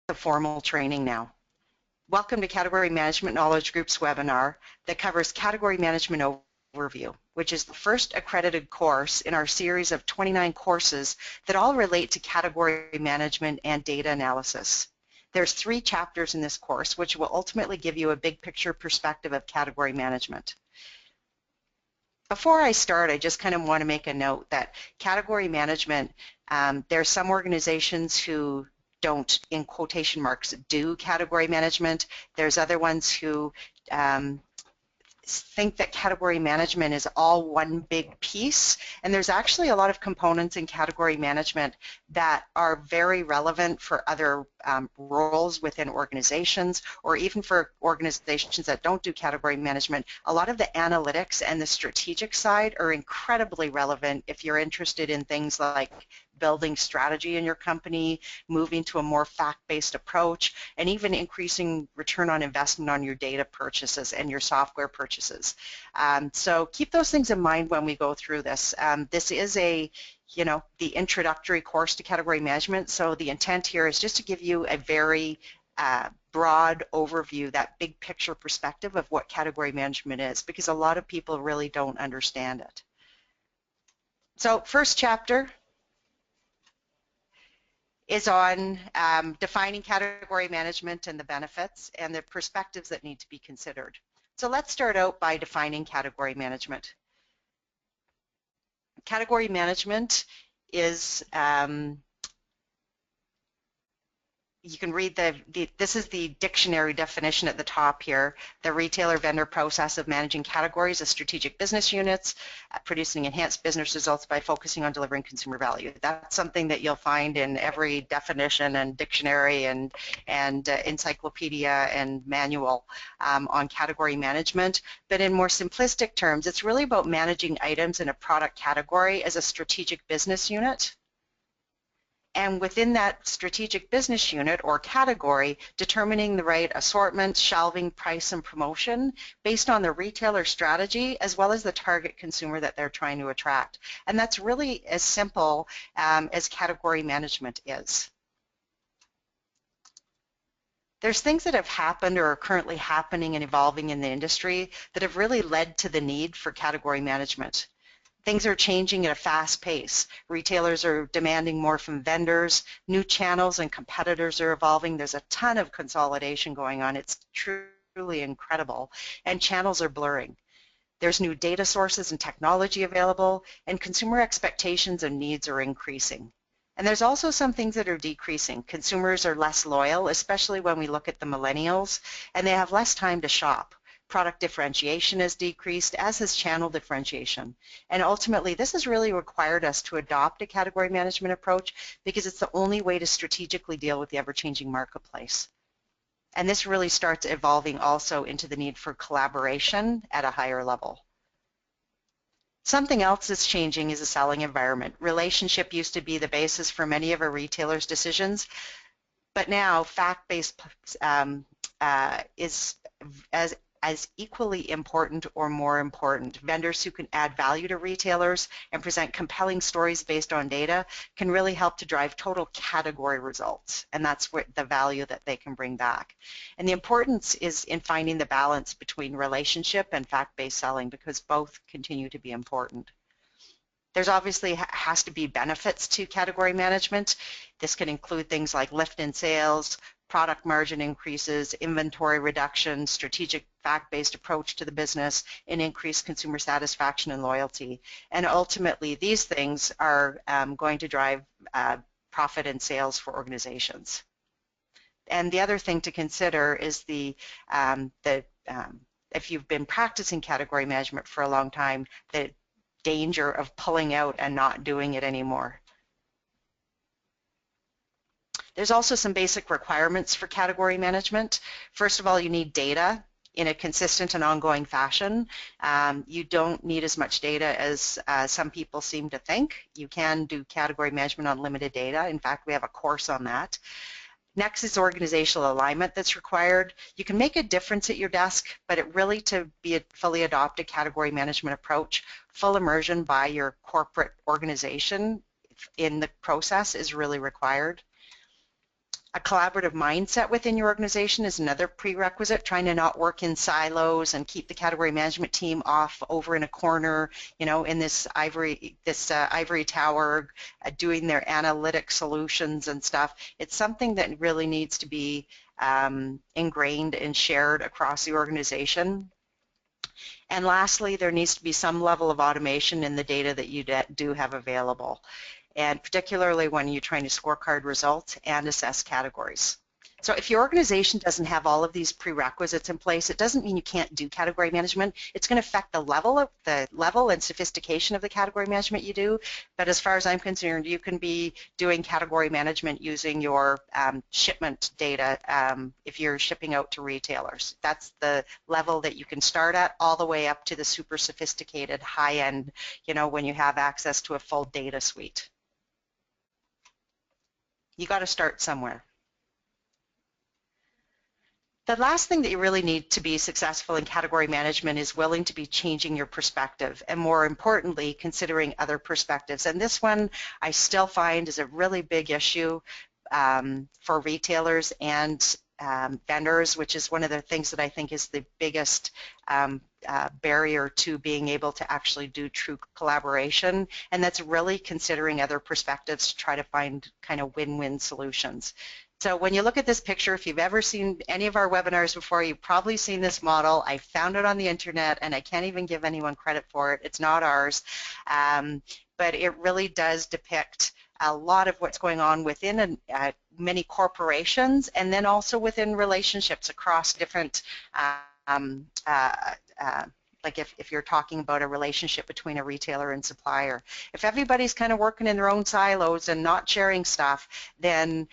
the formal training now. Welcome to Category Management Knowledge Group's webinar that covers Category Management Overview, which is the first accredited course in our series of 29 courses that all relate to category management and data analysis. There's 3 chapters in this course, which will ultimately give you a big picture perspective of category management. Before I start, I just kind of want to make a note that category management, there are some organizations who don't, in quotation marks, do category management. There's other ones who think that category management is all one big piece, and there's actually a lot of components in category management that are very relevant for other roles within organizations, or even for organizations that don't do category management. A lot of the analytics and the strategic side are incredibly relevant if you're interested in things like building strategy in your company, moving to a more fact-based approach, and even increasing return on investment on your data purchases and your software purchases. So keep those things in mind when we go through this. This is the introductory course to category management, so the intent here is just to give you a very broad overview, that big picture perspective of what category management is, because a lot of people really don't understand it. So first chapter is on defining category management and the benefits and the perspectives that need to be considered. So let's start out by defining category management. Category management is, you can read this is the dictionary definition at the top here, the retailer vendor process of managing categories of strategic business units, producing enhanced business results by focusing on delivering consumer value. That's something that you'll find in every definition and dictionary and encyclopedia and manual on category management. But in more simplistic terms, it's really about managing items in a product category as a strategic business unit. And within that strategic business unit or category, determining the right assortment, shelving, price, and promotion based on the retailer strategy as well as the target consumer that they're trying to attract. And that's really as simple as category management is. There's things that have happened or are currently happening and evolving in the industry that have really led to the need for category management. Things are changing at a fast pace. Retailers are demanding more from vendors. New channels and competitors are evolving. There's a ton of consolidation going on. It's truly incredible. And channels are blurring. There's new data sources and technology available, and consumer expectations and needs are increasing. And there's also some things that are decreasing. Consumers are less loyal, especially when we look at the millennials, and they have less time to shop. Product differentiation has decreased, as has channel differentiation. And ultimately, this has really required us to adopt a category management approach because it's the only way to strategically deal with the ever-changing marketplace. And this really starts evolving also into the need for collaboration at a higher level. Something else that's changing is the selling environment. Relationship used to be the basis for many of our retailers' decisions, but now fact-based is as equally important or more important. Vendors who can add value to retailers and present compelling stories based on data can really help to drive total category results, and that's what the value that they can bring back. And the importance is in finding the balance between relationship and fact-based selling, because both continue to be important. There's obviously has to be benefits to category management. This can include things like lift in sales, product margin increases, inventory reduction, strategic fact-based approach to the business, and increased consumer satisfaction and loyalty. And ultimately, these things are going to drive profit and sales for organizations. And the other thing to consider is if you've been practicing category management for a long time, the danger of pulling out and not doing it anymore. There's also some basic requirements for category management. First of all, you need data in a consistent and ongoing fashion. You don't need as much data as some people seem to think. You can do category management on limited data. In fact, we have a course on that. Next is organizational alignment that's required. You can make a difference at your desk, but it really, to fully adopt a category management approach, full immersion by your corporate organization in the process is really required. A collaborative mindset within your organization is another prerequisite, trying to not work in silos and keep the category management team off over in a corner, in this ivory tower, doing their analytic solutions and stuff. It's something that really needs to be ingrained and shared across the organization. And lastly, there needs to be some level of automation in the data that you do have available, and particularly when you're trying to scorecard results and assess categories. So if your organization doesn't have all of these prerequisites in place, it doesn't mean you can't do category management. It's going to affect the level and sophistication of the category management you do. But as far as I'm concerned, you can be doing category management using your shipment data if you're shipping out to retailers. That's the level that you can start at, all the way up to the super sophisticated high end, when you have access to a full data suite. You got to start somewhere. The last thing that you really need to be successful in category management is willing to be changing your perspective, and more importantly, considering other perspectives. And this one I still find is a really big issue for retailers and vendors, which is one of the things that I think is the biggest barrier to being able to actually do true collaboration, and that's really considering other perspectives to try to find kind of win-win solutions. So when you look at this picture, if you've ever seen any of our webinars before, you've probably seen this model. I found it on the internet, and I can't even give anyone credit for it. It's not ours, but it really does depict a lot of what's going on within many corporations, and then also within relationships across different like if you're talking about a relationship between a retailer and supplier. If everybody's kind of working in their own silos and not sharing stuff, then,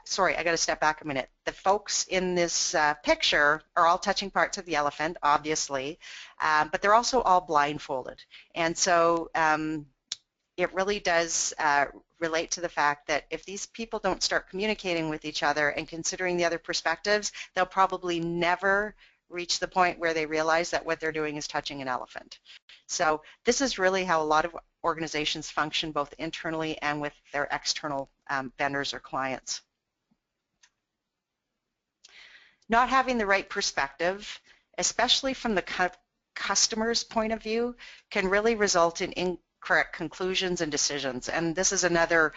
sorry, I got to step back a minute. The folks in this picture are all touching parts of the elephant, obviously, but they're also all blindfolded. And so it really does relate to the fact that if these people don't start communicating with each other and considering the other perspectives, they'll probably never reach the point where they realize that what they're doing is touching an elephant. So this is really how a lot of organizations function, both internally and with their external vendors or clients. Not having the right perspective, especially from the customer's point of view, can really result in incorrect conclusions and decisions. And this is another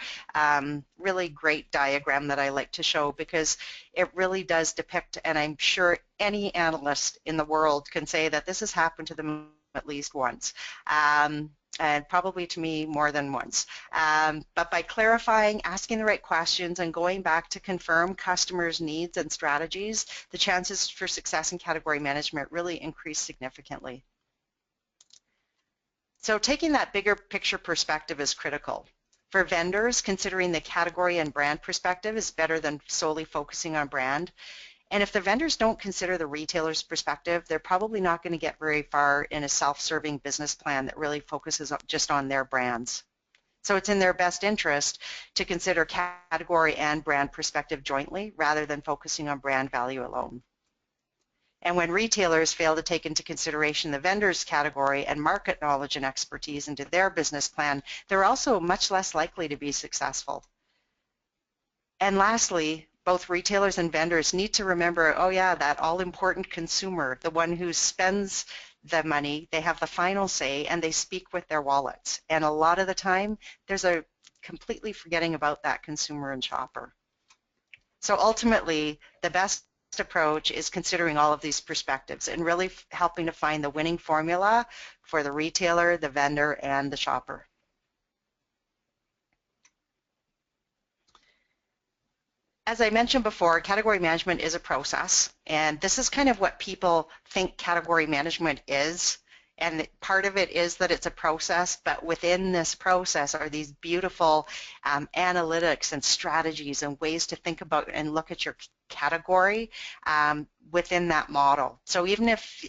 really great diagram that I like to show, because it really does depict, and I'm sure any analyst in the world can say that this has happened to them at least once. And probably to me more than once. But by clarifying, asking the right questions, and going back to confirm customers' needs and strategies, the chances for success in category management really increase significantly. So taking that bigger picture perspective is critical. For vendors, considering the category and brand perspective is better than solely focusing on brand. And if the vendors don't consider the retailer's perspective, they're probably not going to get very far in a self-serving business plan that really focuses just on their brands. So it's in their best interest to consider category and brand perspective jointly, rather than focusing on brand value alone. And when retailers fail to take into consideration the vendor's category and market knowledge and expertise into their business plan, they're also much less likely to be successful. And lastly, both retailers and vendors need to remember, oh yeah, that all-important consumer, the one who spends the money, they have the final say, and they speak with their wallets. And a lot of the time, there's a completely forgetting about that consumer and shopper. So ultimately, the best approach is considering all of these perspectives and really helping to find the winning formula for the retailer, the vendor, and the shopper. As I mentioned before, category management is a process, and this is kind of what people think category management is. And part of it is that it's a process, but within this process are these beautiful analytics and strategies and ways to think about and look at your category within that model. So even if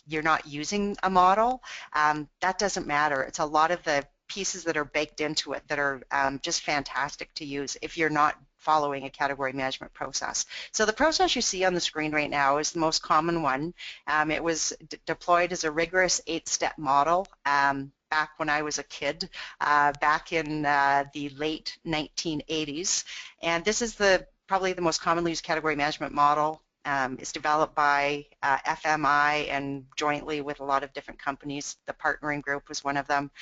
you're not using a model, that doesn't matter. It's a lot of the pieces that are baked into it that are just fantastic to use if you're not following a category management process. So the process you see on the screen right now is the most common one. It was deployed as a rigorous 8-step model back when I was a kid, back in the late 1980s. And this is probably the most commonly used category management model. It's developed by FMI and jointly with a lot of different companies. The partnering group was one of them.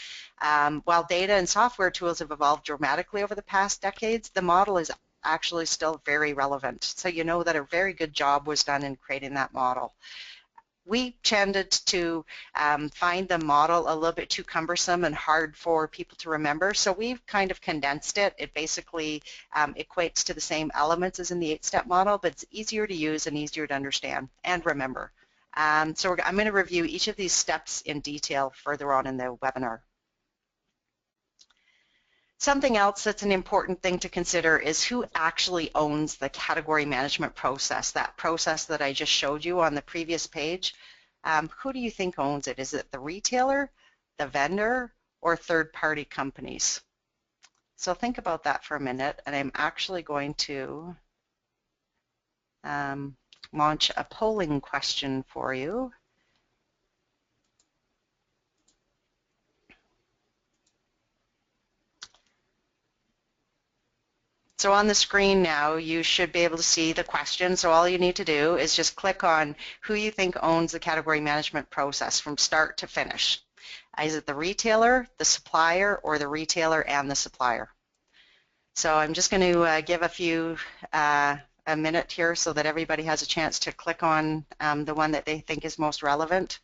While data and software tools have evolved dramatically over the past decades, the model is actually still very relevant. So you know that a very good job was done in creating that model. We tended to find the model a little bit too cumbersome and hard for people to remember, so we've kind of condensed it. It basically equates to the same elements as in the 8-step model, but it's easier to use and easier to understand and remember. So I'm going to review each of these steps in detail further on in the webinar. Something else that's an important thing to consider is who actually owns the category management process, that process that I just showed you on the previous page. Who do you think owns it? Is it the retailer, the vendor, or third-party companies? So think about that for a minute, and I'm actually going to launch a polling question for you. So on the screen now, you should be able to see the question. So all you need to do is just click on who you think owns the category management process from start to finish. Is it the retailer, the supplier, or the retailer and the supplier? So I'm just going to give a minute here so that everybody has a chance to click on the one that they think is most relevant.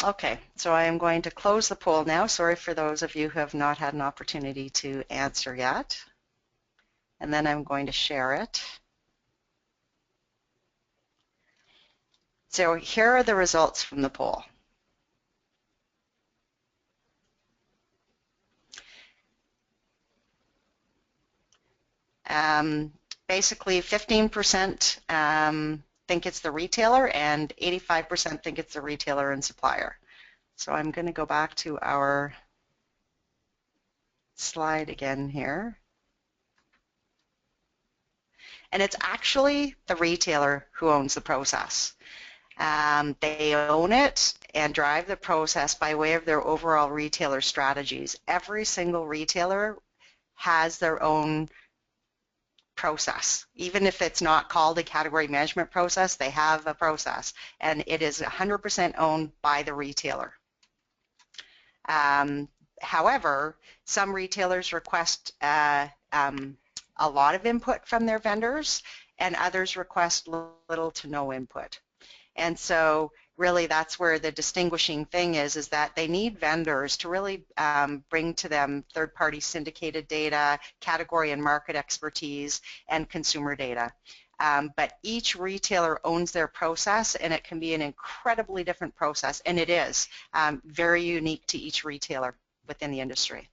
Okay, so I am going to close the poll now. Sorry for those of you who have not had an opportunity to answer yet. And then I'm going to share it. So here are the results from the poll. Basically 15% think it's the retailer and 85% think it's the retailer and supplier. So I'm going to go back to our slide again here. And it's actually the retailer who owns the process. They own it and drive the process by way of their overall retailer strategies. Every single retailer has their own process. Even if it's not called a category management process, they have a process, and it is 100% owned by the retailer. However, some retailers request a lot of input from their vendors, and others request little to no input. And so really that's where the distinguishing thing is that they need vendors to really bring to them third-party syndicated data, category and market expertise, and consumer data. But each retailer owns their process, and it can be an incredibly different process, and it is very unique to each retailer within the industry.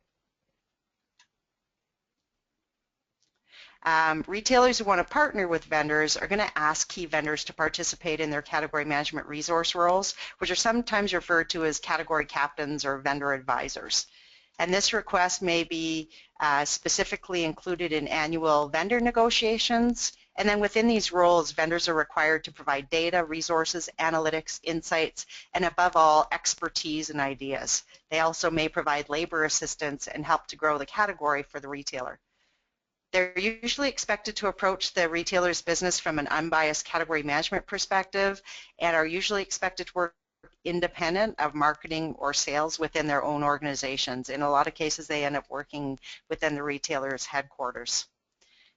Retailers who want to partner with vendors are going to ask key vendors to participate in their category management resource roles, which are sometimes referred to as category captains or vendor advisors. And this request may be specifically included in annual vendor negotiations. And then within these roles, vendors are required to provide data, resources, analytics, insights, and above all, expertise and ideas. They also may provide labor assistance and help to grow the category for the retailer. They're usually expected to approach the retailer's business from an unbiased category management perspective and are usually expected to work independent of marketing or sales within their own organizations. In a lot of cases, they end up working within the retailer's headquarters.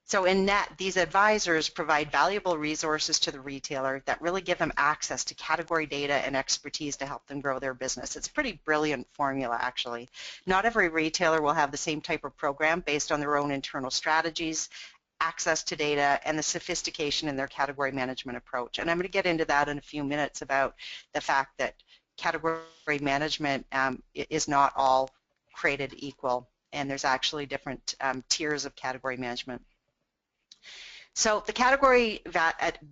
So in net, these advisors provide valuable resources to the retailer that really give them access to category data and expertise to help them grow their business. It's a pretty brilliant formula, actually. Not every retailer will have the same type of program based on their own internal strategies, access to data, and the sophistication in their category management approach. And I'm going to get into that in a few minutes about the fact that category management is not all created equal, and there's actually different tiers of category management. So the category,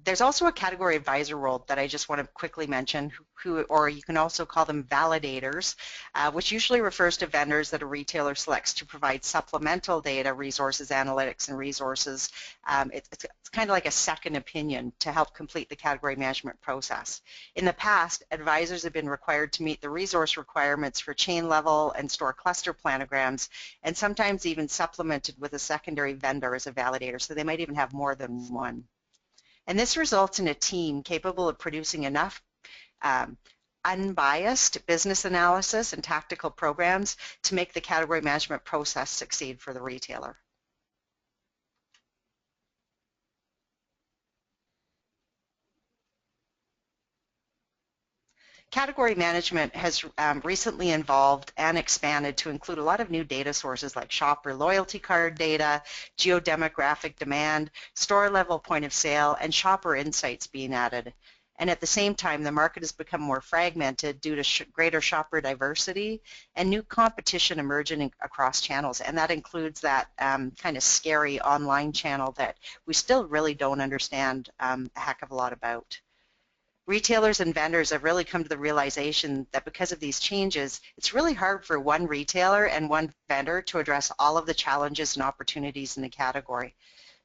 there's also a category advisor role that I just want to quickly mention, or you can also call them validators, which usually refers to vendors that a retailer selects to provide supplemental data, resources, analytics, and resources. It's kind of like a second opinion to help complete the category management process. In the past, advisors have been required to meet the resource requirements for chain level and store cluster planograms, and sometimes even supplemented with a secondary vendor as a validator, so they might even have more than one. And this results in a team capable of producing enough unbiased business analysis and tactical programs to make the category management process succeed for the retailer. Category management has recently evolved and expanded to include a lot of new data sources like shopper loyalty card data, geodemographic demand, store level point of sale, and shopper insights being added. And at the same time, the market has become more fragmented due to greater shopper diversity and new competition emerging across channels. And that includes that kind of scary online channel that we still really don't understand a heck of a lot about. Retailers and vendors have really come to the realization that because of these changes, it's really hard for one retailer and one vendor to address all of the challenges and opportunities in the category.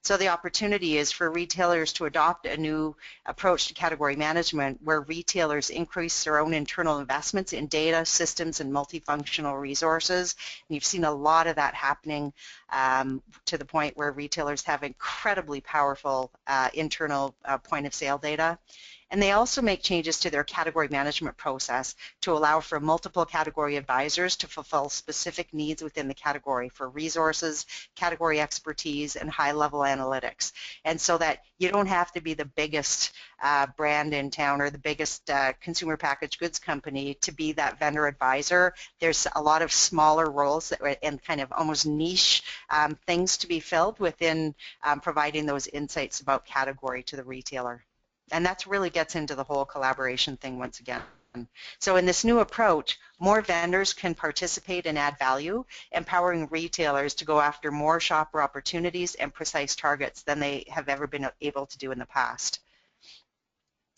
So the opportunity is for retailers to adopt a new approach to category management where retailers increase their own internal investments in data, systems, and multifunctional resources. And you've seen a lot of that happening to the point where retailers have incredibly powerful internal point of sale data. And they also make changes to their category management process to allow for multiple category advisors to fulfill specific needs within the category for resources, category expertise, and high-level analytics. And so that you don't have to be the biggest brand in town or the biggest consumer packaged goods company to be that vendor advisor. There's a lot of smaller roles and kind of almost niche things to be filled within providing those insights about category to the retailer. And that really gets into the whole collaboration thing once again. So in this new approach, more vendors can participate and add value, empowering retailers to go after more shopper opportunities and precise targets than they have ever been able to do in the past.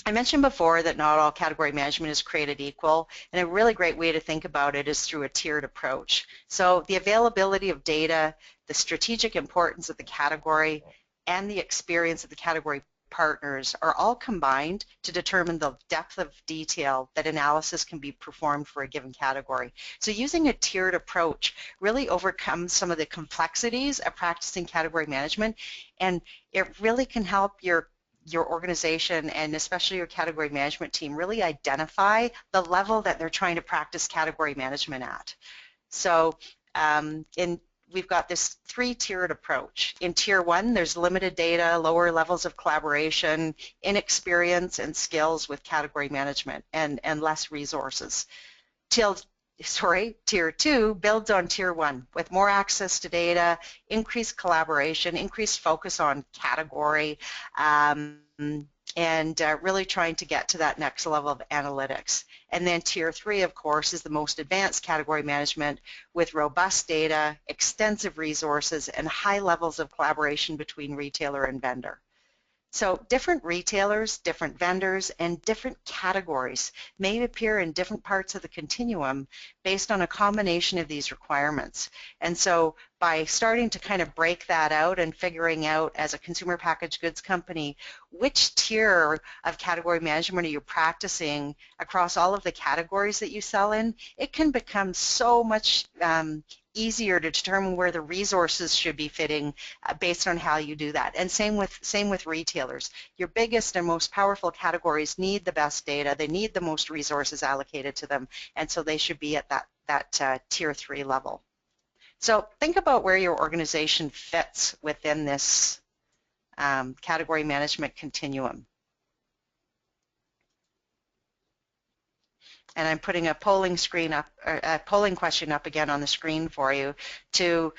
I mentioned before that not all category management is created equal, and a really great way to think about it is through a tiered approach. So the availability of data, the strategic importance of the category, and the experience of the category partners are all combined to determine the depth of detail that analysis can be performed for a given category. So using a tiered approach really overcomes some of the complexities of practicing category management, and it really can help your organization and especially your category management team really identify the level that they're trying to practice category management at. So we've got this three-tiered approach. In Tier 1, there's limited data, lower levels of collaboration, inexperience and skills with category management, and less resources. Tier 2 builds on Tier 1 with more access to data, increased collaboration, increased focus on category, and really trying to get to that next level of analytics. And then Tier 3, of course, is the most advanced category management with robust data, extensive resources, and high levels of collaboration between retailer and vendor. So different retailers, different vendors, and different categories may appear in different parts of the continuum based on a combination of these requirements. And so by starting to kind of break that out and figuring out as a consumer packaged goods company which tier of category management are you practicing across all of the categories that you sell in, it can become so much easier to determine where the resources should be fitting based on how you do that. And same with retailers. Your biggest and most powerful categories need the best data, they need the most resources allocated to them, and so they should be at that Tier 3 level. So think about where your organization fits within this category management continuum. And I'm putting a polling question up again on the screen for you to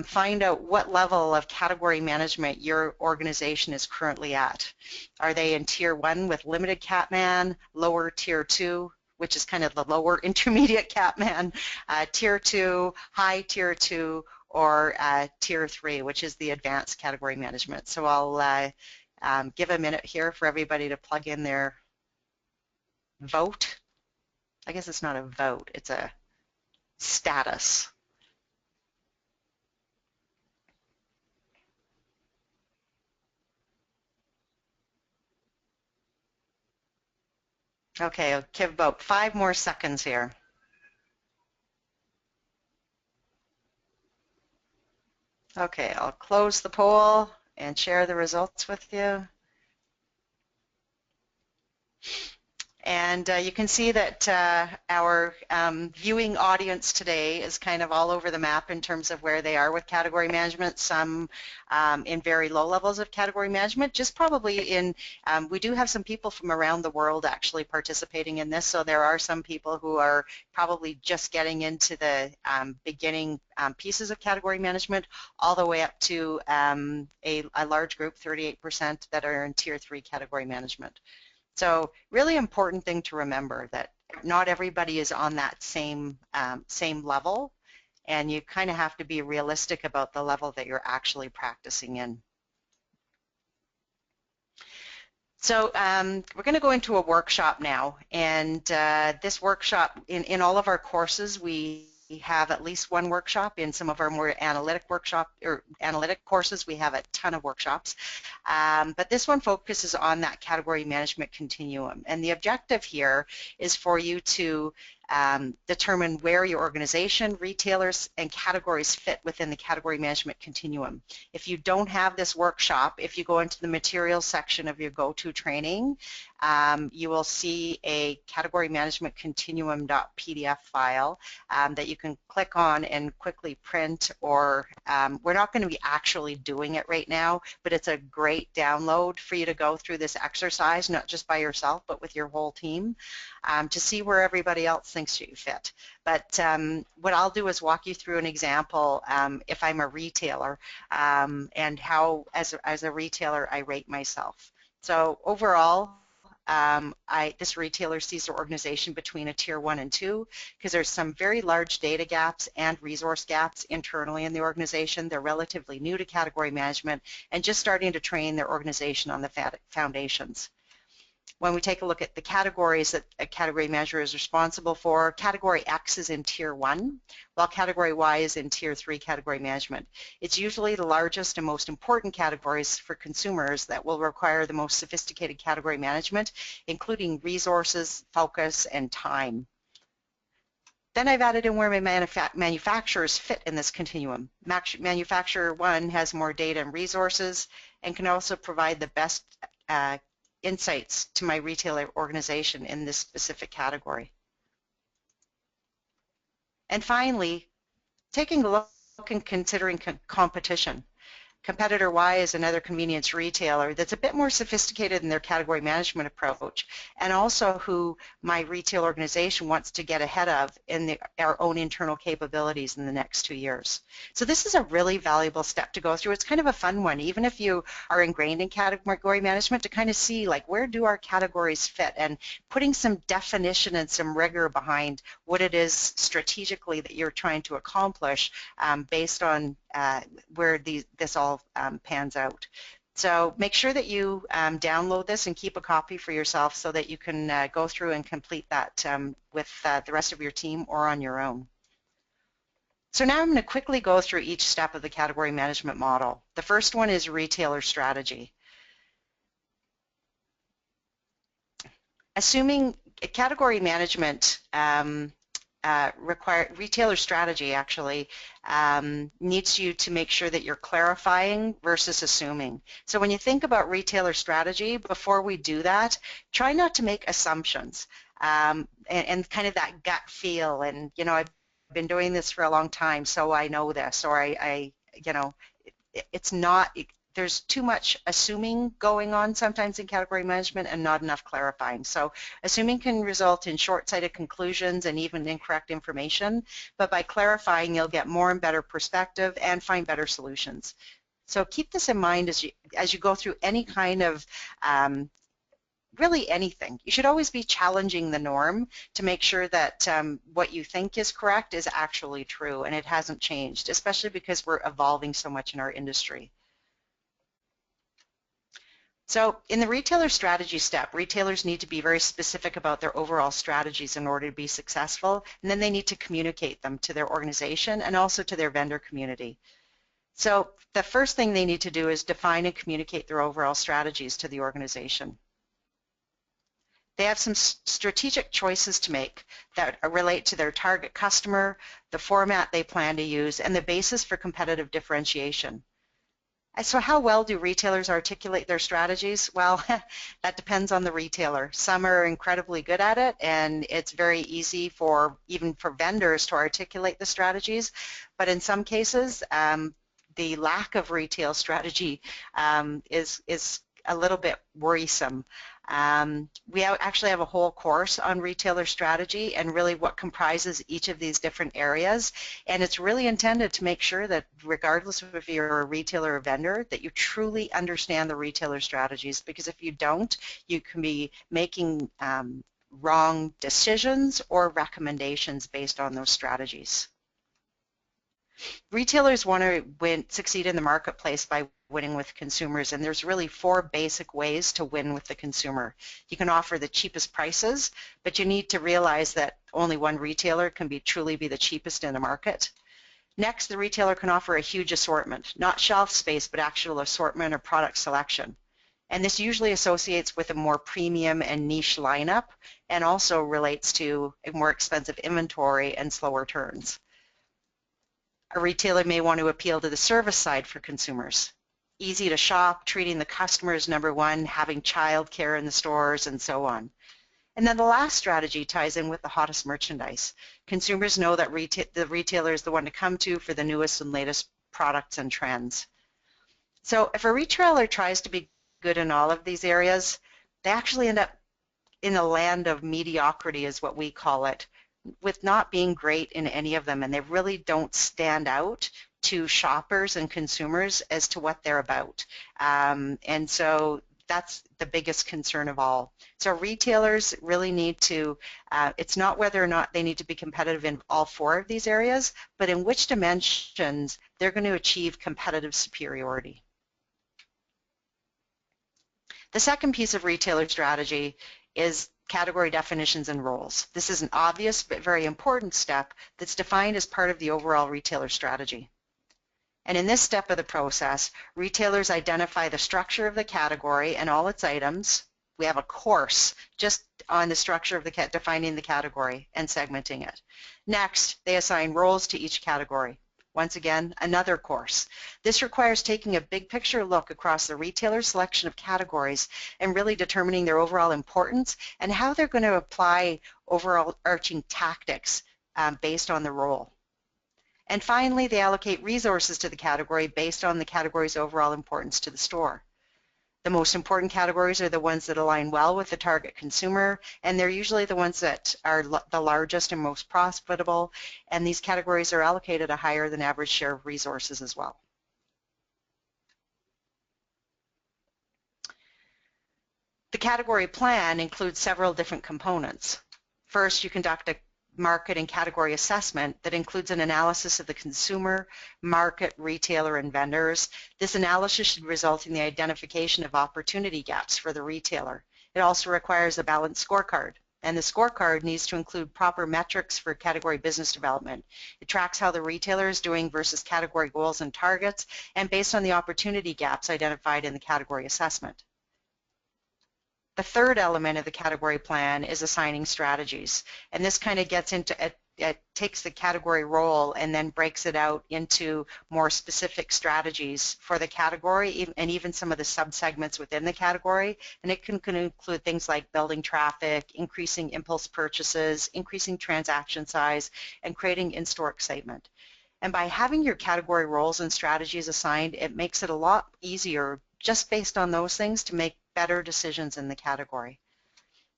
find out what level of category management your organization is currently at. Are they in Tier 1 with limited CatMan, lower Tier 2, which is kind of the lower intermediate CatMan, Tier 2, high Tier 2, or Tier 3, which is the advanced category management. So I'll give a minute here for everybody to plug in their vote. I guess it's not a vote, it's a status. Okay, I'll give about 5 more seconds here. Okay, I'll close the poll and share the results with you. And you can see that our viewing audience today is kind of all over the map in terms of where they are with category management, some in very low levels of category management, just probably in, we do have some people from around the world actually participating in this, so there are some people who are probably just getting into the beginning pieces of category management, all the way up to a large group, 38%, that are in Tier 3 category management. So really important thing to remember that not everybody is on that same level, and you kind of have to be realistic about the level that you're actually practicing in. So we're going to go into a workshop now, and this workshop, in all of our courses, we have at least one workshop. In some of our more analytic courses, we have a ton of workshops. But this one focuses on that category management continuum. And the objective here is for you to determine where your organization, retailers, and categories fit within the category management continuum. If you don't have this workshop, if you go into the materials section of your go-to training, you will see a category management continuum.pdf file that you can click on and quickly print, or we're not going to be actually doing it right now, but it's a great download for you to go through this exercise, not just by yourself, but with your whole team, to see where everybody else thinks you fit. But what I'll do is walk you through an example if I'm a retailer and how, as a retailer, I rate myself. So overall, this retailer sees their organization between a Tier 1 and 2 because there's some very large data gaps and resource gaps internally in the organization. They're relatively new to category management and just starting to train their organization on the foundations. When we take a look at the categories that a category manager is responsible for, Category X is in Tier 1, while Category Y is in Tier 3 category management. It's usually the largest and most important categories for consumers that will require the most sophisticated category management, including resources, focus, and time. Then I've added in where my manufacturers fit in this continuum. Manufacturer 1 has more data and resources and can also provide the best insights to my retailer organization in this specific category. And finally, taking a look and considering competition. Competitor Y is another convenience retailer that's a bit more sophisticated in their category management approach, and also who my retail organization wants to get ahead of in our own internal capabilities in the next 2 years. So this is a really valuable step to go through. It's kind of a fun one, even if you are ingrained in category management, to kind of see, like, where do our categories fit, and putting some definition and some rigor behind what it is strategically that you're trying to accomplish based on where this all pans out. So make sure that you download this and keep a copy for yourself so that you can go through and complete that with the rest of your team or on your own. So now I'm going to quickly go through each step of the category management model. The first one is retailer strategy. Assuming category management retailer strategy actually needs you to make sure that you're clarifying versus assuming. So when you think about retailer strategy, before we do that, try not to make assumptions and kind of that gut feel, and, you know, I've been doing this for a long time, so I know this, or you know, it's not, there's too much assuming going on sometimes in category management and not enough clarifying. So assuming can result in short-sighted conclusions and even incorrect information, but by clarifying you'll get more and better perspective and find better solutions. So keep this in mind as you go through any kind of really anything. You should always be challenging the norm to make sure that what you think is correct is actually true and it hasn't changed, especially because we're evolving so much in our industry. So in the retailer strategy step, retailers need to be very specific about their overall strategies in order to be successful, and then they need to communicate them to their organization and also to their vendor community. So the first thing they need to do is define and communicate their overall strategies to the organization. They have some strategic choices to make that relate to their target customer, the format they plan to use, and the basis for competitive differentiation. So how well do retailers articulate their strategies? Well, that depends on the retailer. Some are incredibly good at it, and it's very easy for even for vendors to articulate the strategies. But in some cases, the lack of retail strategy is a little bit worrisome. We actually have a whole course on retailer strategy and really what comprises each of these different areas, and it's really intended to make sure that regardless of if you're a retailer or vendor, that you truly understand the retailer strategies, because if you don't, you can be making wrong decisions or recommendations based on those strategies. Retailers want to succeed in the marketplace by winning with consumers, and there's really 4 basic ways to win with the consumer. You can offer the cheapest prices, but you need to realize that only one retailer can truly be the cheapest in the market. Next, the retailer can offer a huge assortment, not shelf space, but actual assortment or product selection. And this usually associates with a more premium and niche lineup, and also relates to a more expensive inventory and slower turns. A retailer may want to appeal to the service side for consumers. Easy to shop, treating the customer as number one, having childcare in the stores, and so on. And then the last strategy ties in with the hottest merchandise. Consumers know that the retailer is the one to come to for the newest and latest products and trends. So if a retailer tries to be good in all of these areas, they actually end up in a land of mediocrity, is what we call it, with not being great in any of them, and they really don't stand out to shoppers and consumers as to what they're about. And so that's the biggest concern of all. So retailers really need to, it's not whether or not they need to be competitive in all 4 of these areas, but in which dimensions they're going to achieve competitive superiority. The second piece of retailer strategy is category definitions and roles. This is an obvious but very important step that's defined as part of the overall retailer strategy. And in this step of the process, retailers identify the structure of the category and all its items. We have a course just on the structure of defining the category and segmenting it. Next, they assign roles to each category. Once again, another course. This requires taking a big picture look across the retailer's selection of categories and really determining their overall importance and how they're going to apply overarching tactics based on the role. And finally, they allocate resources to the category based on the category's overall importance to the store. The most important categories are the ones that align well with the target consumer, and they're usually the ones that are the largest and most profitable, and these categories are allocated a higher than average share of resources as well. The category plan includes several different components. First, you conduct a market and category assessment that includes an analysis of the consumer, market, retailer, and vendors. This analysis should result in the identification of opportunity gaps for the retailer. It also requires a balanced scorecard, and the scorecard needs to include proper metrics for category business development. It tracks how the retailer is doing versus category goals and targets, and based on the opportunity gaps identified in the category assessment. The third element of the category plan is assigning strategies, and this kind of gets into it takes the category role and then breaks it out into more specific strategies for the category and even some of the subsegments within the category, and it can include things like building traffic, increasing impulse purchases, increasing transaction size, and creating in-store excitement. And by having your category roles and strategies assigned, it makes it a lot easier just based on those things to make better decisions in the category.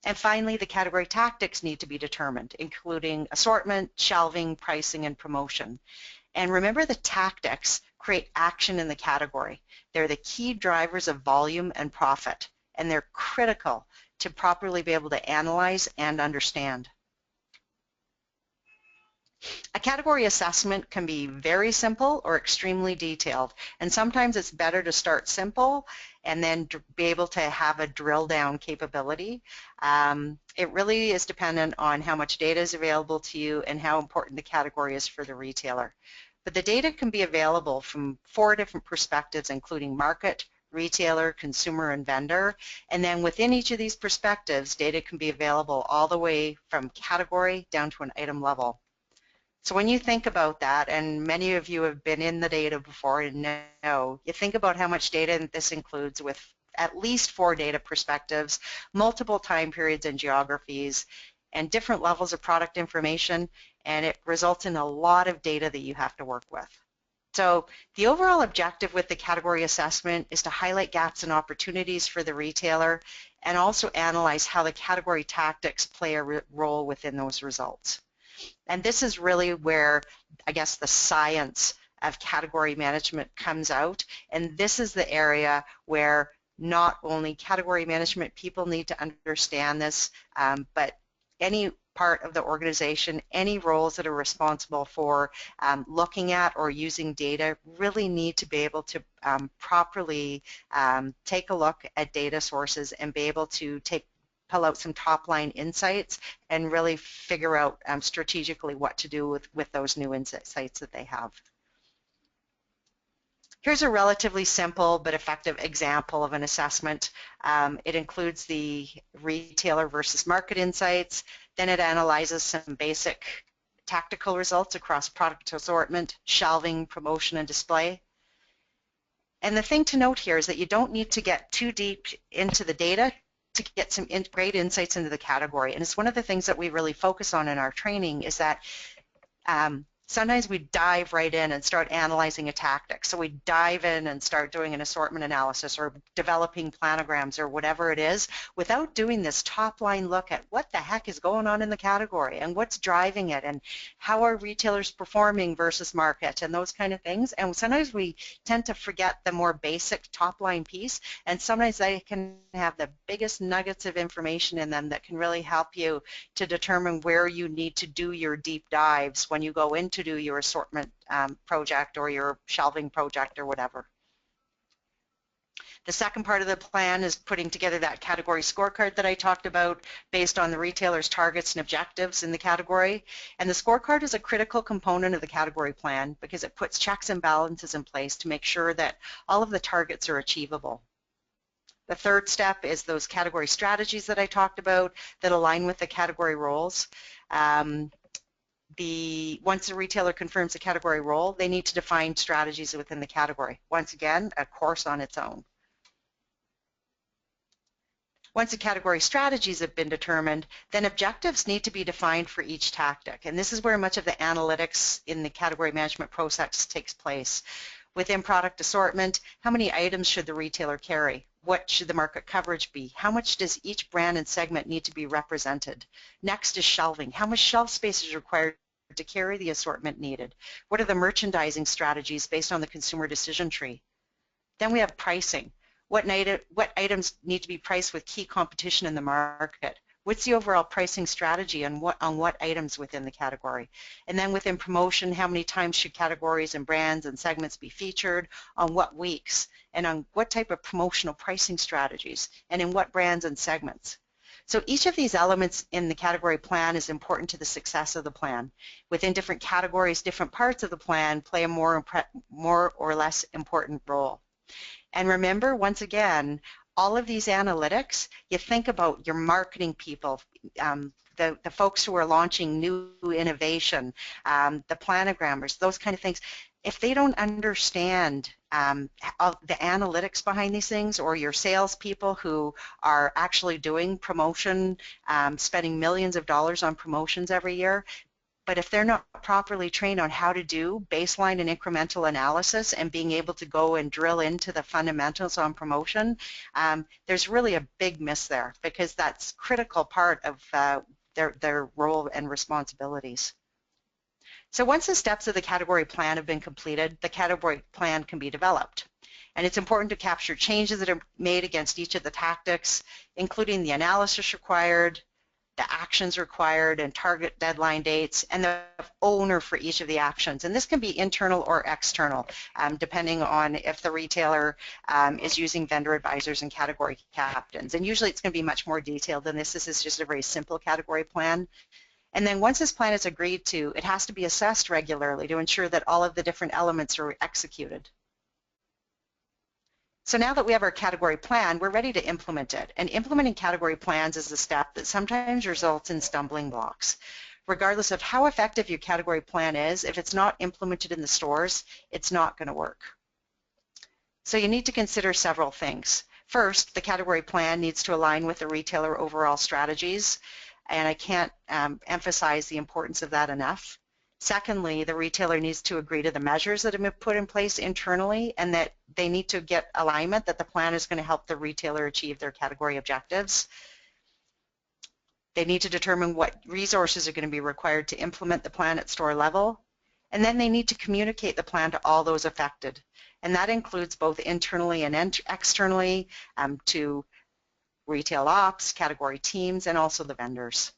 And finally, the category tactics need to be determined, including assortment, shelving, pricing, and promotion. And remember, the tactics create action in the category. They're the key drivers of volume and profit, and they're critical to properly be able to analyze and understand. A category assessment can be very simple or extremely detailed, and sometimes it's better to start simple and then be able to have a drill down capability. It really is dependent on how much data is available to you and how important the category is for the retailer. But the data can be available from 4 different perspectives, including market, retailer, consumer, and vendor. And then within each of these perspectives, data can be available all the way from category down to an item level. So when you think about that, and many of you have been in the data before and know, you think about how much data this includes with at least 4 data perspectives, multiple time periods and geographies, and different levels of product information, and it results in a lot of data that you have to work with. So the overall objective with the category assessment is to highlight gaps and opportunities for the retailer and also analyze how the category tactics play a role within those results. And this is really where, I guess, the science of category management comes out. And this is the area where not only category management people need to understand this, but any part of the organization, any roles that are responsible for looking at or using data really need to be able to properly take a look at data sources and be able to pull out some top-line insights and really figure out strategically what to do with those new insights that they have. Here's a relatively simple but effective example of an assessment. It includes the retailer versus market insights. Then it analyzes some basic tactical results across product assortment, shelving, promotion, and display. And the thing to note here is that you don't need to get too deep into the data to get some great insights into the category. And it's one of the things that we really focus on in our training is that sometimes we dive right in and start analyzing a tactic. So we dive in and start doing an assortment analysis or developing planograms or whatever it is without doing this top-line look at what the heck is going on in the category and what's driving it and how are retailers performing versus market and those kind of things. And sometimes we tend to forget the more basic top-line piece, and sometimes they can have the biggest nuggets of information in them that can really help you to determine where you need to do your deep dives when you go into do your assortment project or your shelving project or whatever. The second part of the plan is putting together that category scorecard that I talked about based on the retailer's targets and objectives in the category. And the scorecard is a critical component of the category plan because it puts checks and balances in place to make sure that all of the targets are achievable. The third step is those category strategies that I talked about that align with the category roles. Once the retailer confirms the category role, they need to define strategies within the category. Once again, a course on its own. Once the category strategies have been determined, then objectives need to be defined for each tactic. And this is where much of the analytics in the category management process takes place. Within product assortment, how many items should the retailer carry? What should the market coverage be? How much does each brand and segment need to be represented? Next is shelving. How much shelf space is required to carry the assortment needed? What are the merchandising strategies based on the consumer decision tree? Then we have pricing. What items need to be priced with key competition in the market? What's the overall pricing strategy and on what items within the category? And then within promotion, how many times should categories and brands and segments be featured, on what weeks, and on what type of promotional pricing strategies, and in what brands and segments? So each of these elements in the category plan is important to the success of the plan. Within different categories, different parts of the plan play a more or less important role. And remember, once again, all of these analytics, you think about your marketing people, the folks who are launching new innovation, the planogrammers, those kind of things. If they don't understand the analytics behind these things, or your salespeople who are actually doing promotion, spending millions of dollars on promotions every year, but if they're not properly trained on how to do baseline and incremental analysis and being able to go and drill into the fundamentals on promotion, there's really a big miss there because that's a critical part of their role and responsibilities. So once the steps of the category plan have been completed, the category plan can be developed. And it's important to capture changes that are made against each of the tactics, including the analysis required, the actions required, and target deadline dates, and the owner for each of the actions. And this can be internal or external, depending on if the retailer is using vendor advisors and category captains. And usually it's going to be much more detailed than this. This is just a very simple category plan. And then once this plan is agreed to, it has to be assessed regularly to ensure that all of the different elements are executed. So now that we have our category plan, we're ready to implement it. And implementing category plans is a step that sometimes results in stumbling blocks. Regardless of how effective your category plan is, if it's not implemented in the stores, it's not going to work. So you need to consider several things. First, the category plan needs to align with the retailer overall strategies, and I can't emphasize the importance of that enough. Secondly, the retailer needs to agree to the measures that have been put in place internally, and that they need to get alignment that the plan is going to help the retailer achieve their category objectives. They need to determine what resources are going to be required to implement the plan at store level, and then they need to communicate the plan to all those affected. And that includes both internally and externally to retail ops, category teams, and also the vendors.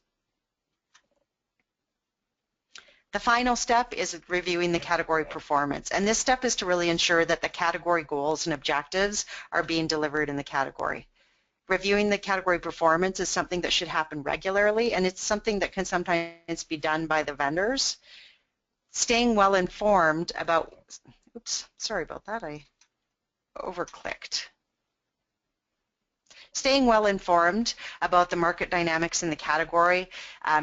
The final step is reviewing the category performance, and this step is to really ensure that the category goals and objectives are being delivered in the category. Reviewing the category performance is something that should happen regularly, and it's something that can sometimes be done by the vendors. Staying well informed about, oops, sorry about that, I overclicked. Staying well informed about the market dynamics in the category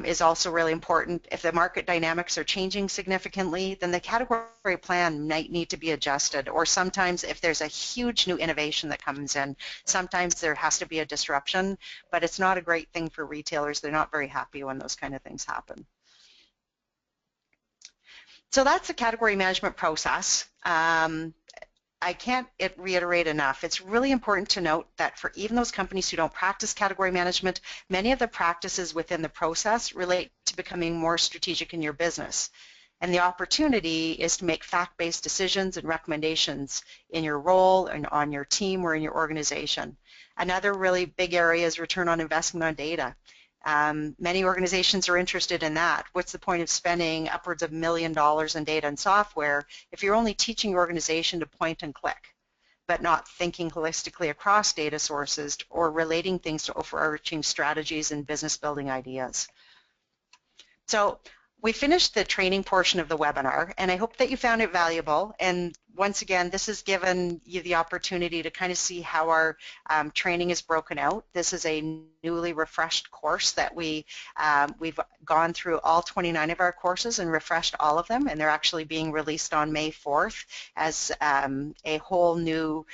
is also really important. If the market dynamics are changing significantly, then the category plan might need to be adjusted, or sometimes if there's a huge new innovation that comes in, sometimes there has to be a disruption, but it's not a great thing for retailers. They're not very happy when those kind of things happen. So that's the category management process. I can't reiterate enough. It's really important to note that for even those companies who don't practice category management, many of the practices within the process relate to becoming more strategic in your business. And the opportunity is to make fact-based decisions and recommendations in your role and on your team or in your organization. Another really big area is return on investment on data. Many organizations are interested in that. What's the point of spending upwards of $1 million in data and software if you're only teaching your organization to point and click, but not thinking holistically across data sources or relating things to overarching strategies and business building ideas? So we finished the training portion of the webinar, and I hope that you found it valuable. And once again, this has given you the opportunity to kind of see how our training is broken out. This is a newly refreshed course that we've gone through all 29 of our courses and refreshed all of them, and they're actually being released on May 4th as a whole new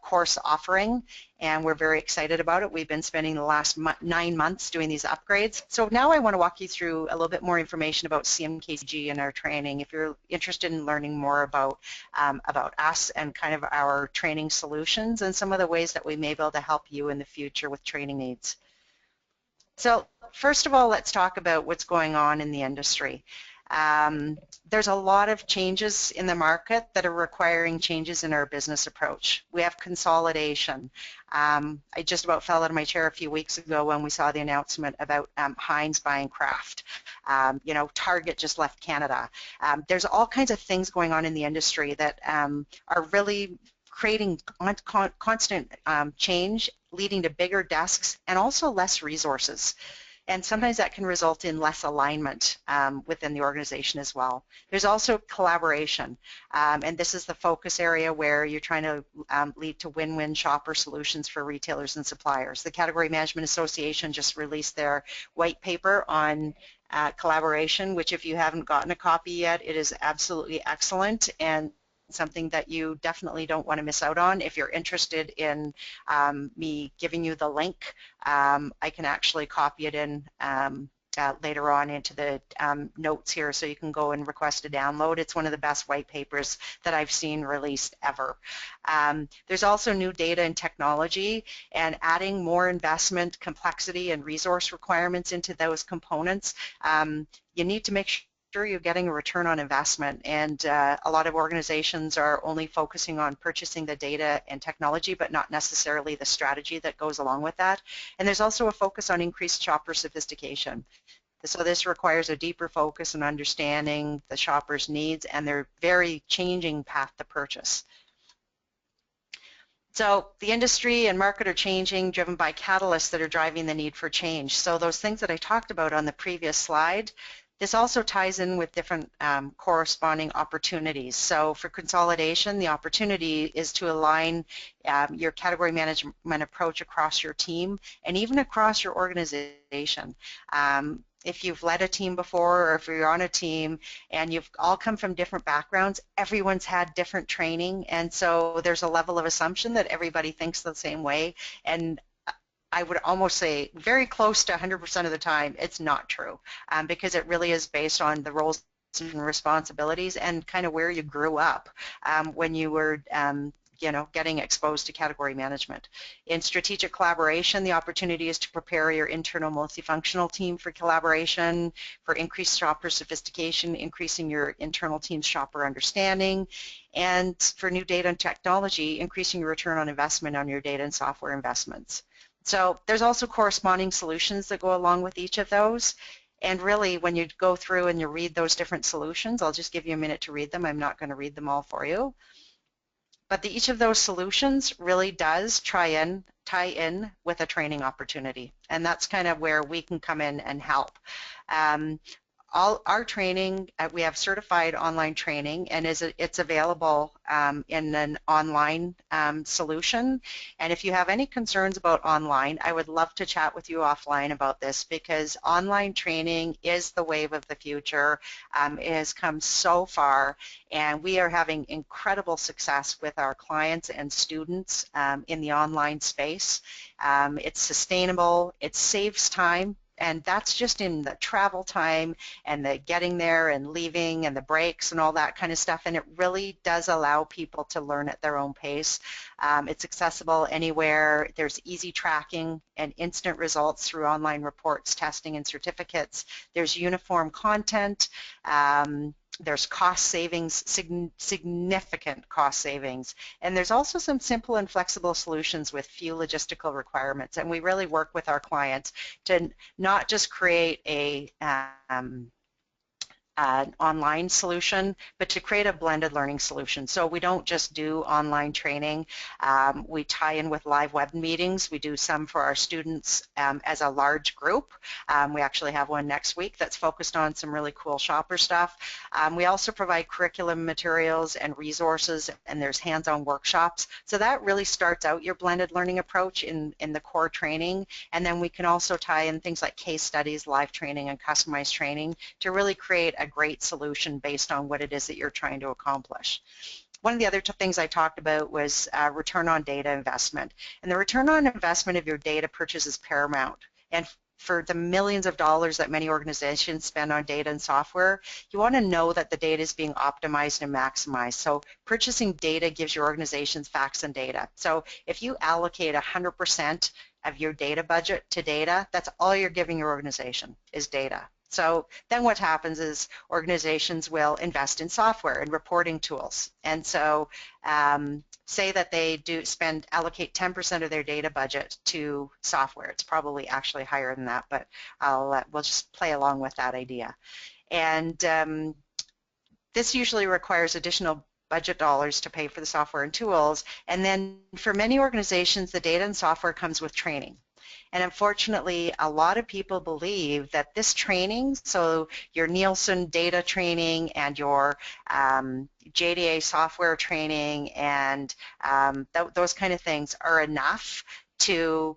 course offering, and we're very excited about it. We've been spending the last 9 months doing these upgrades. So now I want to walk you through a little bit more information about CMKG and our training if you're interested in learning more about us and kind of our training solutions and some of the ways that we may be able to help you in the future with training needs. So first of all, let's talk about what's going on in the industry. There's a lot of changes in the market that are requiring changes in our business approach. We have consolidation. I just about fell out of my chair a few weeks ago when we saw the announcement about Heinz buying Kraft. You know, Target just left Canada. There's all kinds of things going on in the industry that are really creating constant change, leading to bigger desks and also less resources. And sometimes that can result in less alignment within the organization as well. There's also collaboration, and this is the focus area where you're trying to lead to win-win shopper solutions for retailers and suppliers. The Category Management Association just released their white paper on collaboration, which if you haven't gotten a copy yet, it is absolutely excellent and something that you definitely don't want to miss out on. If you're interested in me giving you the link, I can actually copy it in later on into the notes here so you can go and request a download. It's one of the best white papers that I've seen released ever. There's also new data and technology and adding more investment, complexity, and resource requirements into those components. You need to make sure you're getting a return on investment. And a lot of organizations are only focusing on purchasing the data and technology, but not necessarily the strategy that goes along with that. And there's also a focus on increased shopper sophistication. So this requires a deeper focus on understanding the shopper's needs and their very changing path to purchase. So the industry and market are changing, driven by catalysts that are driving the need for change. So those things that I talked about on the previous slide, this also ties in with different corresponding opportunities. So for consolidation, the opportunity is to align your category management approach across your team and even across your organization. If you've led a team before, or if you're on a team and you've all come from different backgrounds, everyone's had different training, and so there's a level of assumption that everybody thinks the same way. And I would almost say very close to 100% of the time it's not true, because it really is based on the roles and responsibilities and kind of where you grew up when you were getting exposed to category management. In strategic collaboration, the opportunity is to prepare your internal multifunctional team for collaboration, for increased shopper sophistication, increasing your internal team's shopper understanding, and for new data and technology, increasing your return on investment on your data and software investments. So there's also corresponding solutions that go along with each of those. And really, when you go through and you read those different solutions, I'll just give you a minute to read them. I'm not going to read them all for you. But each of those solutions really does tie in with a training opportunity, and that's kind of where we can come in and help. All our training, we have certified online training, and it's available in an online solution. And if you have any concerns about online, I would love to chat with you offline about this, because online training is the wave of the future. It has come so far, and we are having incredible success with our clients and students in the online space. It's sustainable, it saves time, and that's just in the travel time and the getting there and leaving and the breaks and all that kind of stuff, and it really does allow people to learn at their own pace. It's accessible anywhere. There's easy tracking and instant results through online reports, testing, and certificates. There's uniform content. There's cost savings, significant cost savings, and there's also some simple and flexible solutions with few logistical requirements. And we really work with our clients to not just create an online solution, but to create a blended learning solution. So we don't just do online training. We tie in with live web meetings. We do some for our students as a large group. We actually have one next week that's focused on some really cool shopper stuff. We also provide curriculum materials and resources, and there's hands-on workshops. So that really starts out your blended learning approach in the core training. And then we can also tie in things like case studies, live training, and customized training to really create a great solution based on what it is that you're trying to accomplish. One of the other things I talked about was return on data investment. And the return on investment of your data purchase is paramount. And for the millions of dollars that many organizations spend on data and software, you want to know that the data is being optimized and maximized. So purchasing data gives your organizations facts and data. So if you allocate 100% of your data budget to data, that's all you're giving your organization is data. So then what happens is organizations will invest in software and reporting tools. And so say that they allocate 10% of their data budget to software. It's probably actually higher than that, but we'll just play along with that idea. And this usually requires additional budget dollars to pay for the software and tools. And then for many organizations, the data and software comes with training. And unfortunately, a lot of people believe that this training, so your Nielsen data training and your JDA software training and those kind of things are enough to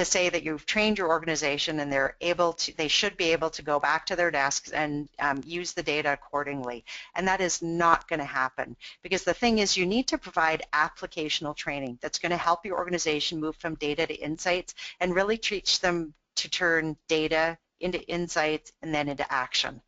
say that you've trained your organization and they should be able to go back to their desks and use the data accordingly. And that is not going to happen, because the thing is, you need to provide applicational training that's going to help your organization move from data to insights and really teach them to turn data into insights and then into action.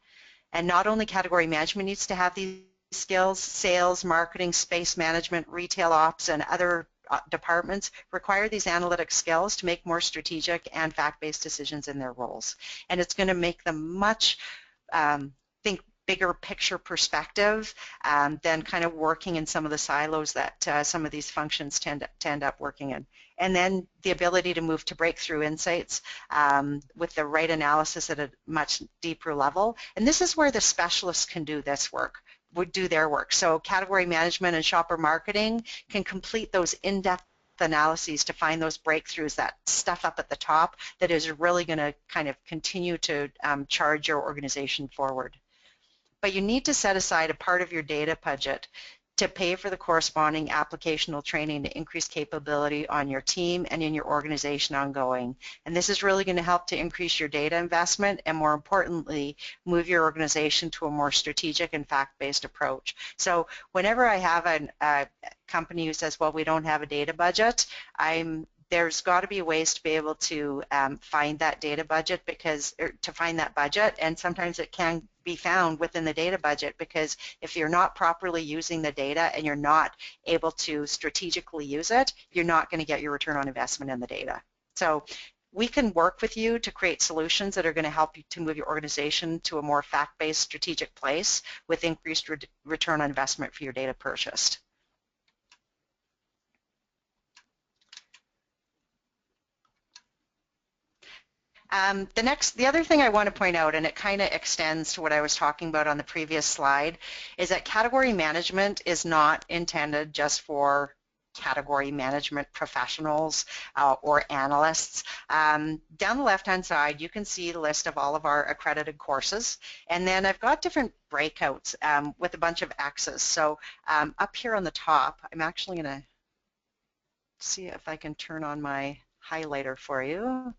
And not only category management needs to have these skills, sales, marketing, space management, retail ops, and other departments require these analytic skills to make more strategic and fact-based decisions in their roles. And it's going to make them think bigger picture perspective than kind of working in some of the silos that some of these functions tend to end up working in. And then the ability to move to breakthrough insights with the right analysis at a much deeper level. And this is where the specialists can do this work, would do their work. So category management and shopper marketing can complete those in-depth analyses to find those breakthroughs, that stuff up at the top that is really going to kind of continue to charge your organization forward. But you need to set aside a part of your data budget to pay for the corresponding applicational training to increase capability on your team and in your organization ongoing. And this is really going to help to increase your data investment and, more importantly, move your organization to a more strategic and fact-based approach. So whenever I have a company who says, well, we don't have a data budget, there's got to be ways to be able to find that data budget and sometimes it can be found within the data budget, because if you're not properly using the data and you're not able to strategically use it, you're not going to get your return on investment in the data. So we can work with you to create solutions that are going to help you to move your organization to a more fact-based strategic place with increased return on investment for your data purchased. The other thing I want to point out, and it kind of extends to what I was talking about on the previous slide, is that category management is not intended just for category management professionals or analysts. Down the left-hand side, you can see the list of all of our accredited courses, and then I've got different breakouts with a bunch of X's. So up here on the top, I'm actually going to see if I can turn on my highlighter for you.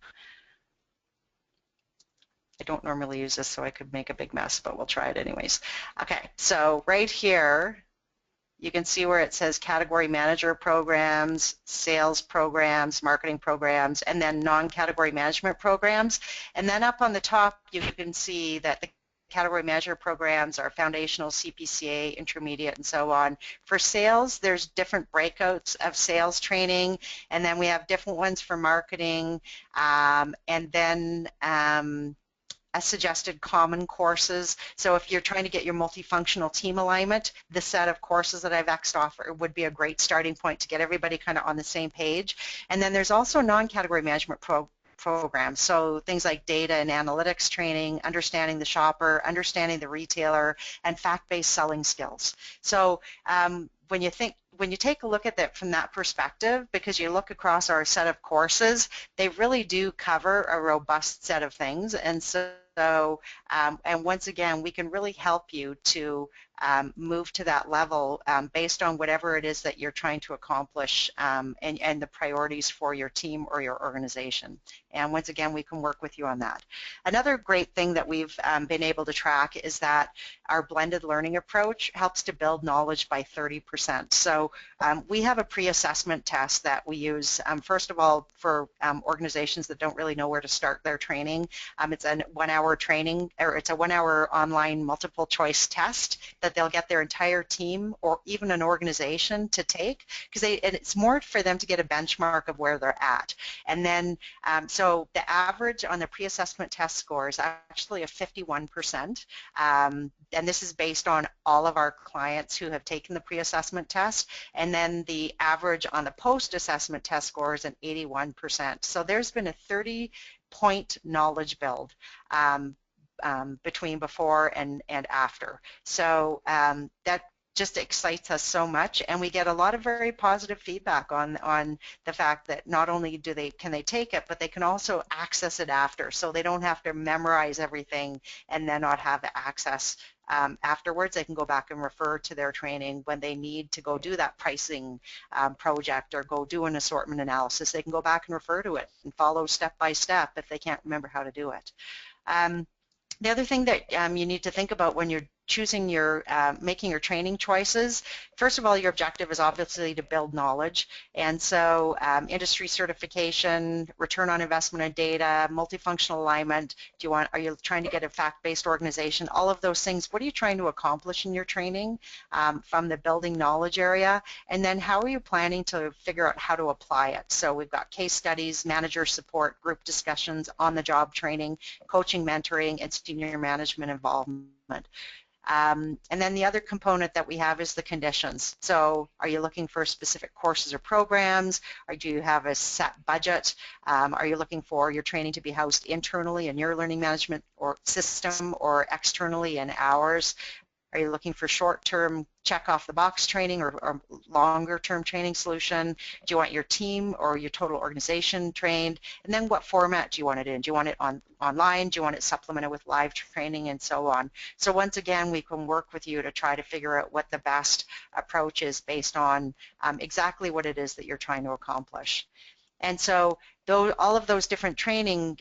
I don't normally use this, so I could make a big mess, but we'll try it anyways. Okay, so right here, you can see where it says category manager programs, sales programs, marketing programs, and then non-category management programs. And then up on the top, you can see that the category manager programs are foundational, CPCA, intermediate, and so on. For sales, there's different breakouts of sales training, and then we have different ones for marketing, and then suggested common courses. So if you're trying to get your multifunctional team alignment, the set of courses that I've X'd off would be a great starting point to get everybody kind of on the same page. And then there's also non-category management programs, so things like data and analytics training, understanding the shopper, understanding the retailer, and fact-based selling skills. So when you take a look at that from that perspective, because you look across our set of courses, they really do cover a robust set of things. And and once again, we can really help you to move to that level based on whatever it is that you're trying to accomplish and the priorities for your team or your organization. And once again, we can work with you on that. Another great thing that we've been able to track is that our blended learning approach helps to build knowledge by 30%. So we have a pre-assessment test that we use, first of all, for organizations that don't really know where to start their training. It's a 1-hour training, or it's a 1-hour online multiple choice test that they'll get their entire team or even an organization to take, and it's more for them to get a benchmark of where they're at. And then, so the average on the pre-assessment test score is actually a 51%, and this is based on all of our clients who have taken the pre-assessment test, and then the average on the post-assessment test score is an 81%. So there's been a 30-point knowledge build between before and after. So that just excites us so much, and we get a lot of very positive feedback on the fact that not only can they take it, but they can also access it after, so they don't have to memorize everything and then not have access afterwards. They can go back and refer to their training when they need to go do that pricing project or go do an assortment analysis. They can go back and refer to it and follow step by step if they can't remember how to do it. The other thing that you need to think about when you're choosing your, making your training choices, first of all, your objective is obviously to build knowledge, and so industry certification, return on investment in data, multifunctional alignment, are you trying to get a fact-based organization, all of those things, what are you trying to accomplish in your training from the building knowledge area, and then how are you planning to figure out how to apply it? So we've got case studies, manager support, group discussions, on-the-job training, coaching, mentoring, and senior management involvement. And then the other component that we have is the conditions. So are you looking for specific courses or programs, or do you have a set budget? Are you looking for your training to be housed internally in your learning management or system or externally in ours? Are you looking for short-term check-off-the-box training or longer-term training solution? Do you want your team or your total organization trained? And then what format do you want it in? Do you want it online? Do you want it supplemented with live training and so on? So once again, we can work with you to try to figure out what the best approach is based on exactly what it is that you're trying to accomplish. And so all of those different training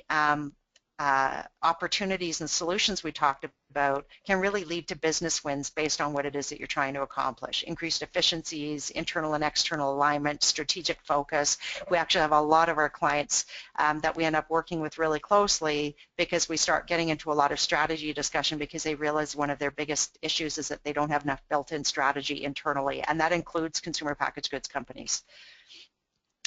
opportunities and solutions we talked about can really lead to business wins based on what it is that you're trying to accomplish. Increased efficiencies, internal and external alignment, strategic focus. We actually have a lot of our clients that we end up working with really closely because we start getting into a lot of strategy discussion because they realize one of their biggest issues is that they don't have enough built-in strategy internally, and that includes consumer packaged goods companies.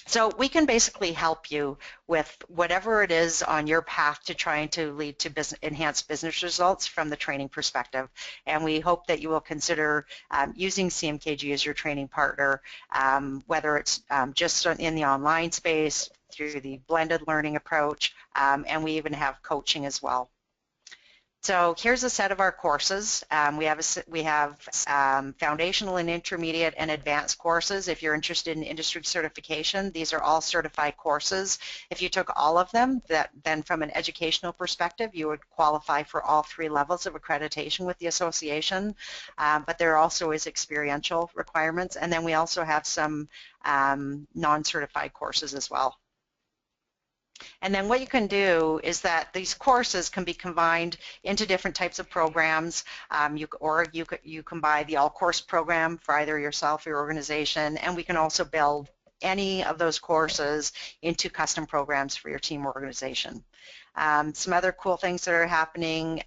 So we can basically help you with whatever it is on your path to trying to lead to enhanced business results from the training perspective. And we hope that you will consider using CMKG as your training partner, whether it's just in the online space, through the blended learning approach, and we even have coaching as well. So here's a set of our courses. We have foundational and intermediate and advanced courses. If you're interested in industry certification, these are all certified courses. If you took all of them, then from an educational perspective, you would qualify for all 3 levels of accreditation with the association. But there also is experiential requirements, and then we also have some non-certified courses as well. And then what you can do is that these courses can be combined into different types of programs, you can buy the all-course program for either yourself or your organization, and we can also build any of those courses into custom programs for your team or organization. Some other cool things that are happening,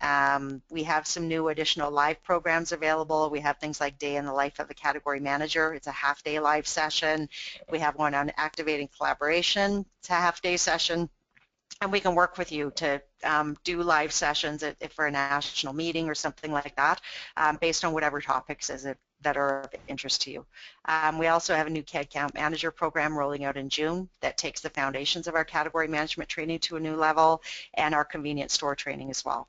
we have some new additional live programs available. We have things like Day in the Life of a Category Manager. It's a half-day live session. We have one on activating collaboration. It's a half-day session. And we can work with you to do live sessions if for a national meeting or something like that, based on whatever topics that are of interest to you. We also have a new CAD Account Manager program rolling out in June that takes the foundations of our category management training to a new level, and our convenience store training as well.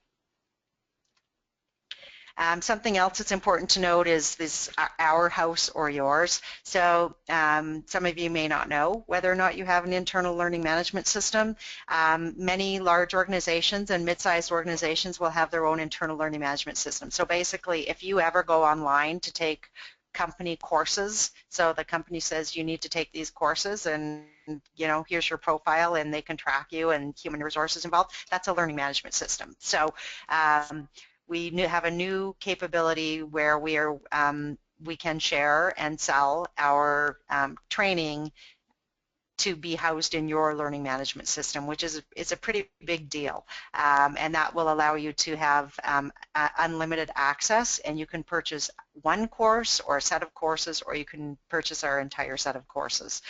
Something else that's important to note is this our house or yours. So some of you may not know whether or not you have an internal learning management system. Many large organizations and mid-sized organizations will have their own internal learning management system. So basically, if you ever go online to take company courses, so the company says you need to take these courses and here's your profile and they can track you and human resources involved, that's a learning management system. So we have a new capability where we can share and sell our training to be housed in your learning management system, which is a pretty big deal, and that will allow you to have unlimited access, and you can purchase one course or a set of courses, or you can purchase our entire set of courses.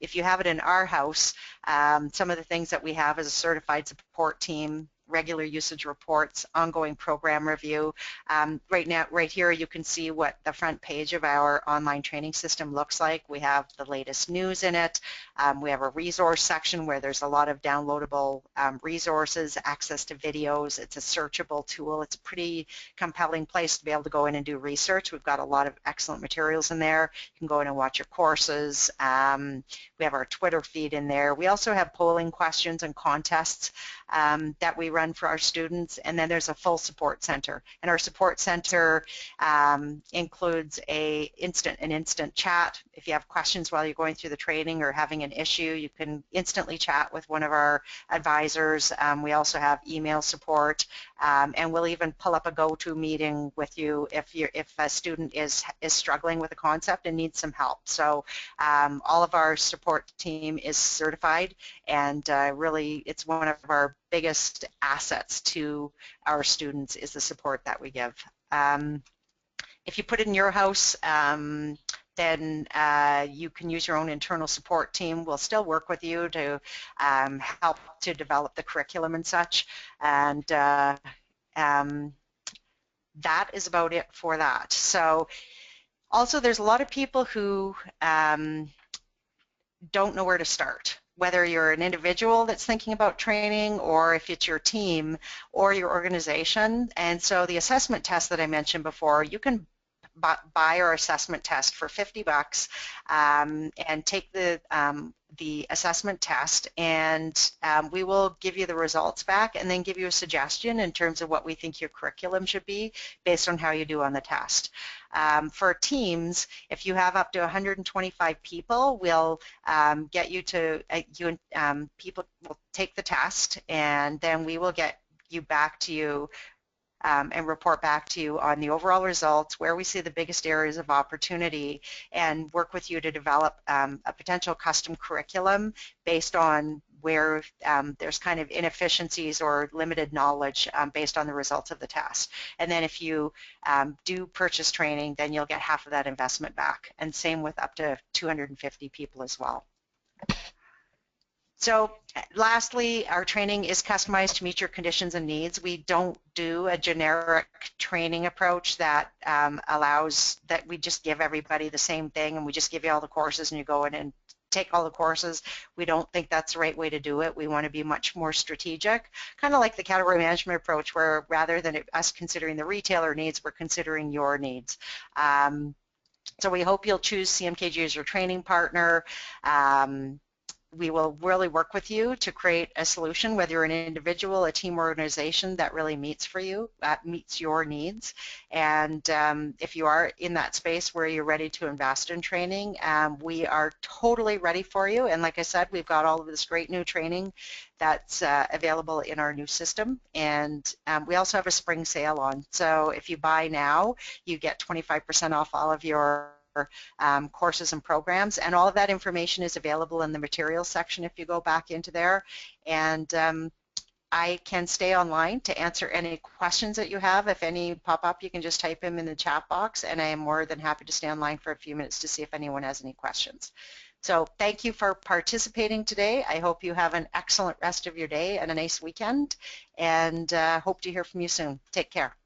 If you have it in our house, some of the things that we have is a certified support team, regular usage reports, ongoing program review. Right here, you can see what the front page of our online training system looks like. We have the latest news in it. We have a resource section where there's a lot of downloadable resources, access to videos. It's a searchable tool. It's a pretty compelling place to be able to go in and do research. We've got a lot of excellent materials in there. You can go in and watch your courses. We have our Twitter feed in there. We also have polling questions and contests that we run for our students, and then there's a full support center. And our support center includes an instant chat. If you have questions while you're going through the training or having an issue, you can instantly chat with one of our advisors. We also have email support, and we'll even pull up a go-to meeting with you if a student is struggling with a concept and needs some help. So all of our support team is certified, and really it's one of our biggest assets to our students is the support that we give. If you put it in your house, then you can use your own internal support team. We'll still work with you to help to develop the curriculum and such. And that is about it for that. So also there's a lot of people who don't know where to start, whether you're an individual that's thinking about training or if it's your team or your organization. And so the assessment test that I mentioned before, you can buy our assessment test for $50 and take the assessment test, and we will give you the results back and then give you a suggestion in terms of what we think your curriculum should be based on how you do on the test. For teams, if you have up to 125 people, we'll get you to, people will take the test, and then we will get you back to you and report back to you on the overall results, where we see the biggest areas of opportunity, and work with you to develop a potential custom curriculum based on where there's kind of inefficiencies or limited knowledge based on the results of the test. And then if you do purchase training, then you'll get half of that investment back, and same with up to 250 people as well. So lastly, our training is customized to meet your conditions and needs. We don't do a generic training approach that allows that we just give everybody the same thing and we just give you all the courses and you go in and take all the courses. We don't think that's the right way to do it. We want to be much more strategic, kind of like the category management approach, where rather than us considering the retailer needs, we're considering your needs. So we hope you'll choose CMKG as your training partner. We will really work with you to create a solution, whether you're an individual, a team, or organization, that really meets for you, that meets your needs. And if you are in that space where you're ready to invest in training, we are totally ready for you. And like I said, we've got all of this great new training that's available in our new system. And we also have a spring sale on. So if you buy now, you get 25% off all of your courses and programs, and all of that information is available in the materials section if you go back into there. And I can stay online to answer any questions that you have. If any pop up, you can just type them in the chat box, and I am more than happy to stay online for a few minutes to see if anyone has any questions. So thank you for participating today. I hope you have an excellent rest of your day and a nice weekend, and hope to hear from you soon. Take care.